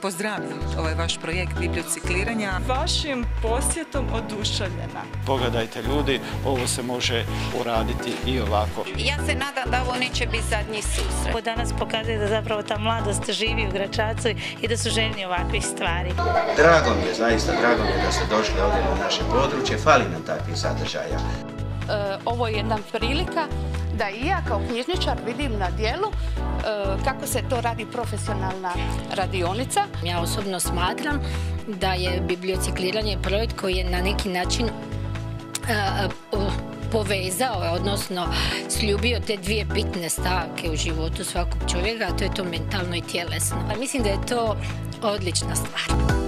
Pozdravljam ovaj vaš projekt bibliocikliranja. Vašim posjetom oduševljena. Pogledajte ljudi, ovo se može uraditi i ovako. Ja se nadam da ovo neće biti zadnji susret. Ovo danas pokazuje da zapravo ta mladost živi u Gračacu i da su željni ovakvih stvari. Drago mi je, zaista drago mi je da ste došli ovdje na naše područje, fali nam takvih sadržaja. Ovo je jedna prilika da i ja kao knjižničar vidim na djelu kako se to radi profesionalna radionica. Ja osobno smatram da je bibliocikliranje projekt koji je na neki način povezao, odnosno sljubio te dvije bitne stavke u životu svakog čovjeka, a to je to mentalno i tjelesno. Mislim da je to odlična stvar.